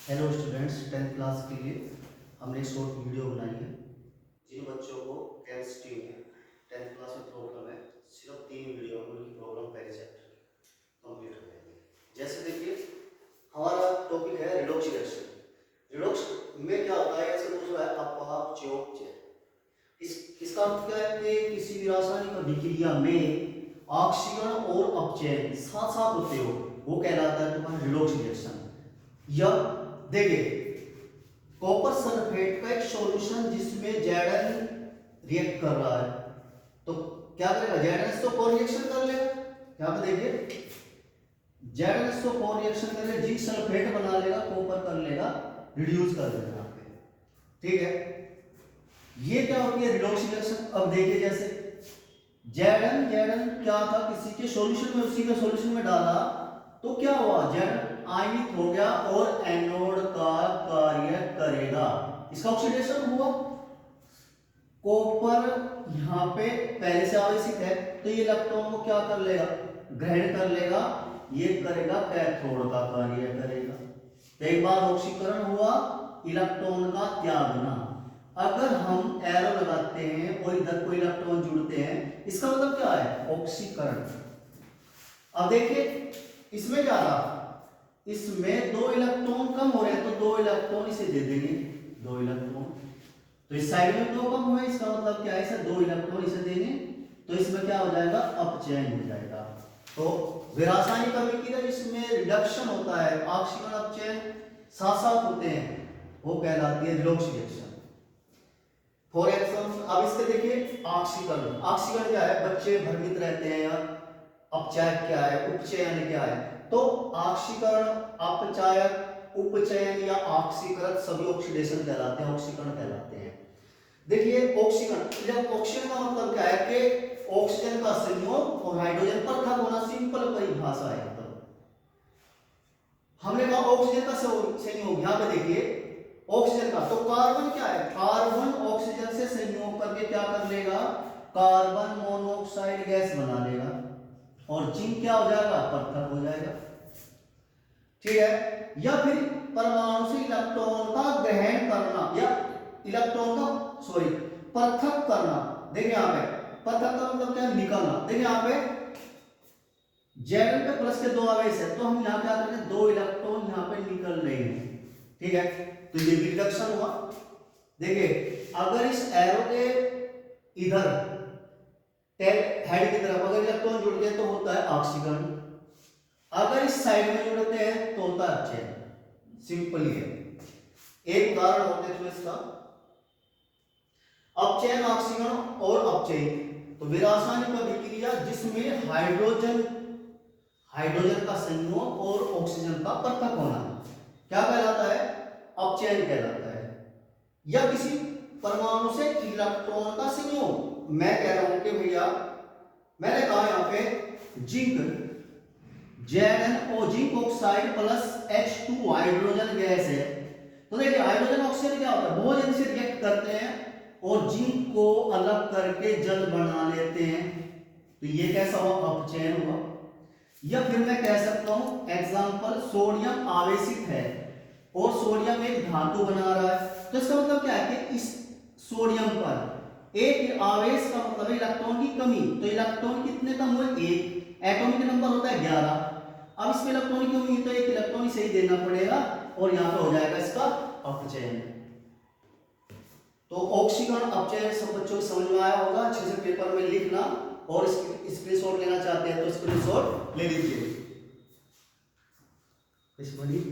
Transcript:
Hello students, 10th class के लिए हमने शॉर्ट वीडियो बनाई है। जिन बच्चों को केमिस्ट्री में 10th क्लास में प्रॉब्लम है, सिर्फ 3 वीडियो में उनकी प्रॉब्लम पहले चैप्टर कंप्लीट हो जाएगी। जैसे देखिए, हमारा टॉपिक है रिडॉक्स रिएक्शन। रिडॉक्स में क्या होता है, ऐसे दूसरा है अपवाह चौक चेक। इसका अर्थ क्या है कि किसी भी रासायनिक अभिक्रिया में ऑक्सीकरण और अपचयन साथ साथ होते हो, वो कहलाता है तुम्हारा रिडॉक्स रिएक्शन। या देखिए, कॉपर सल्फेट का एक सॉल्यूशन जिसमें Zn रिएक्ट कर रहा है, तो क्या करेगा? Zn तो को रिएक्शन कर लेगा। यहां पे देखिए, Zn तो को रिएक्शन कर लेगा, जिंक सल्फेट बना लेगा, कॉपर कर लेगा, रिड्यूस कर देगा यहां पे। ठीक है, ये क्या होती है? Redox reaction. अब देखिए, जैसे Zn क्या था, किसी के सॉल्यूशन में, उसी के सॉल्यूशन में डाला तो क्या हुआ? Zn आयनित हो गया और एनोड का कार्य करेगा। इसका ऑक्सीडेशन हुआ। कॉपर यहां पे पहले से आवेशित है, तो ये इलेक्ट्रॉन को क्या कर लेगा? ग्रहण कर लेगा। ये करेगा कैथोड का कार्य करेगा। तो एक बार ऑक्सीकरण हुआ, इलेक्ट्रॉन का त्यागना। अगर हम एरो लगाते हैं और इधर कोई इलेक्ट्रॉन जुड़ते हैं, इसका मतलब क्या है? ऑक्सीकरण। अब देखिए, इसमें क्या रहा? इसमें 2 इलेक्ट्रॉन कम हो रहे हैं, तो 2 इलेक्ट्रॉन इसे दे देंगे, 2 इलेक्ट्रॉन। तो इस साइड में 2 कम हुए, इसका मतलब क्या है? इसे 2 इलेक्ट्रॉन इसे देंगे, तो इसमें क्या हो जाएगा? अपचयन हो जाएगा। तो रासायनिक अभिक्रिया जिसमें रिडक्शन होता है, ऑक्सीकरण अपचयन साथ साथ होते हैं, वो कहलाती है रिडॉक्स रिएक्शन। फॉर एग्जांपल, अब इसके देखिए, ऑक्सीकरण। ऑक्सीकरण क्या है? बच्चे भ्रमित रहते हैं यार, अपचयन क्या है, उपचयन क्या है? तो ऑक्सीकरण, अपचयन, उपचयन या ऑक्सीकरण सभी ऑक्सीडेशन कहलाते हैं, ऑक्सीकरण कहलाते हैं। देखिए, ऑक्सीकरण, जब ऑक्सीजन का मतलब क्या है कि ऑक्सीजन का संयोग और हाइड्रोजन पृथक होना, सिंपल परिभाषा है। हमने कहा ऑक्सीजन का संयोग, यहां पे देखिए ऑक्सीजन का, तो कार्बन क्या है? कार्बन ऑक्सीजन से संयोग करके क्या कर लेगा? कार्बन मोनोऑक्साइड गैस बना लेगा, और जिंक क्या हो जाएगा? पृथक हो जाएगा। ठीक है, या फिर परमाणु से इलेक्ट्रॉन का ग्रहण करना, या इलेक्ट्रॉन का पृथक करना। देखिए यहां पे पृथक का मतलब क्या है? निकालना। देखिए यहां पे Zn पे प्लस के 2 आवेश है, तो हम यहां क्या करेंगे? 2 इलेक्ट्रॉन यहां पे निकल रहे हैं। ठीक है, तो ये रिडक्शन हुआ। देखिए, अगर इस एरो के इधर हेड की तरफ अगर इलेक्ट्रॉन जुड़ गए तो होता है ऑक्सीकरण, अगर इस साइड में जुड़ते हैं तो होता है अपचयन। सिंपल ही है। एक उदाहरण होते हैं इसका, अपचयन, ऑक्सीकरण और अपचयन। तो रासायनिक अभिक्रिया जिसमें हाइड्रोजन का संयोग और ऑक्सीजन का पृथक होना क्या कहलाता है? अपचयन कहलाता है। या किसी परमाणु से इलेक्ट्रॉन का संयोग, मैं कह रहा हूं कि भैया, मैंने कहा यहां पे zinc, ZnO zinc oxide plus H2 hydrogen gas है। तो देखिए, हाइड्रोजन ऑक्सीजन क्या होता है? बहुत जल्दी से रिएक्ट करते हैं और जिंक को अलग करके जल बना लेते हैं। तो ये कैसा हुआ? अपचयन हुआ। या फिर मैं कह सकता हूं, एग्जांपल, सोडियम आवेशित है और सोडियम एक धातु बना रहा है, तो इसका मतलब क्या है कि इस सोडियम पर एक आवेश का मतलब इलेक्ट्रॉन की कमी। तो इलेक्ट्रॉन कितने कम हुए? 1। एटॉमिक नंबर होता है 11। अब इसमें इलेक्ट्रॉन की कमी, तो एक इलेक्ट्रॉन इसे ही देना पड़ेगा, और यहां पे हो जाएगा इसका अपचयन। तो ऑक्सीकरण, अपचयन सब बच्चों को समझ में आया होगा। अच्छे से पेपर में लिखना, और स्क्रीनशॉट लेना चाहते हैं तो स्क्रीनशॉट ले लीजिए। इसमें लिख